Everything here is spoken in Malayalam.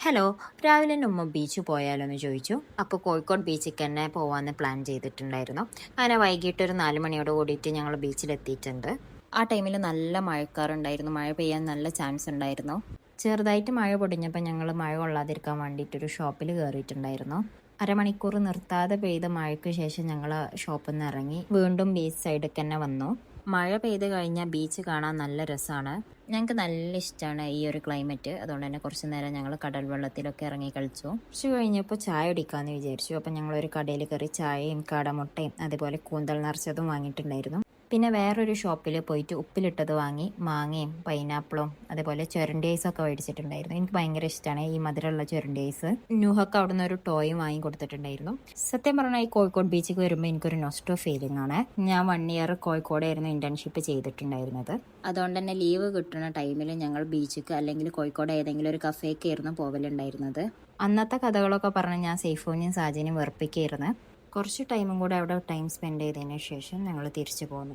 ഹലോ, രാവിലെ തന്നെ ഉമ്മ ബീച്ച് പോയാലോ എന്ന് ചോദിച്ചു. അപ്പോൾ കോഴിക്കോട് ബീച്ചിൽ തന്നെ പോകാമെന്ന് പ്ലാൻ ചെയ്തിട്ടുണ്ടായിരുന്നു. അങ്ങനെ വൈകിട്ട് ഒരു 4 മണിയോട് കൂടിയിട്ട് ഞങ്ങൾ ബീച്ചിലെത്തിയിട്ടുണ്ട്. ആ ടൈമിൽ നല്ല മഴക്കാറുണ്ടായിരുന്നു. മഴ പെയ്യാൻ നല്ല ചാൻസ് ഉണ്ടായിരുന്നു. ചെറുതായിട്ട് മഴ പൊടിഞ്ഞപ്പോൾ ഞങ്ങൾ മഴ കൊള്ളാതിരിക്കാൻ വേണ്ടിയിട്ടൊരു ഷോപ്പിൽ കയറിയിട്ടുണ്ടായിരുന്നു. അരമണിക്കൂർ നിർത്താതെ പെയ്ത മഴയ്ക്ക് ശേഷം ഞങ്ങൾ ഷോപ്പിൽ നിന്ന് ഇറങ്ങി വീണ്ടും ബീച്ച് സൈഡിൽ തന്നെ വന്നു. മഴ പെയ്ത് കഴിഞ്ഞാൽ ബീച്ച് കാണാൻ നല്ല രസമാണ്. ഞങ്ങൾക്ക് നല്ല ഇഷ്ടമാണ് ഈ ഒരു ക്ലൈമറ്റ്. അതുകൊണ്ട് തന്നെ കുറച്ച് നേരം ഞങ്ങൾ കടൽ വെള്ളത്തിലൊക്കെ ഇറങ്ങി കളിച്ചു. കുറച്ച് കഴിഞ്ഞപ്പോൾ ചായ കുടിക്കാമെന്ന് വിചാരിച്ചു. അപ്പം ഞങ്ങളൊരു കടയിൽ കയറി ചായയും കാടമുട്ടയും അതേപോലെ കൂന്തൽ നിറച്ചതും വാങ്ങിയിട്ടുണ്ടായിരുന്നു. പിന്നെ വേറൊരു ഷോപ്പിൽ പോയിട്ട് ഉപ്പിലിട്ടത് വാങ്ങി മാങ്ങയും പൈനാപ്പിളും അതേപോലെ ചുരണ്ടി ഐസൊക്കെ മേടിച്ചിട്ടുണ്ടായിരുന്നു. എനിക്ക് ഭയങ്കര ഇഷ്ടമാണ് ഈ മധുരമുള്ള ചുരണ്ടി ഐസ്. ന്യൂഹൊക്കെ അവിടെ നിന്ന് ഒരു ടോയും വാങ്ങി കൊടുത്തിട്ടുണ്ടായിരുന്നു. സത്യം പറഞ്ഞാൽ ഈ കോഴിക്കോട് ബീച്ചിൽ വരുമ്പോൾ എനിക്കൊരു നൊസ്റ്റോ ഫീലിംഗ് ആണ്. ഞാൻ 1 ഇയർ കോഴിക്കോടായിരുന്നു ഇന്റേൺഷിപ്പ് ചെയ്തിട്ടുണ്ടായിരുന്നത്. അതുകൊണ്ട് തന്നെ ലീവ് കിട്ടുന്ന ടൈമിൽ ഞങ്ങൾ ബീച്ചിക്ക് അല്ലെങ്കിൽ കോഴിക്കോട് ഏതെങ്കിലും ഒരു കഫേക്കായിരുന്നു പോകലുണ്ടായിരുന്നത്. അന്നത്തെ കഥകളൊക്കെ പറഞ്ഞ് ഞാൻ സൈഫൂനെയും സാജിനെയും വെറുപ്പിക്കായിരുന്നു. കുറച്ച് ടൈമും കൂടെ അവിടെ ടൈം സ്പെൻഡ് ചെയ്തതിന് ശേഷം ഞങ്ങൾ തിരിച്ചു പോന്നു.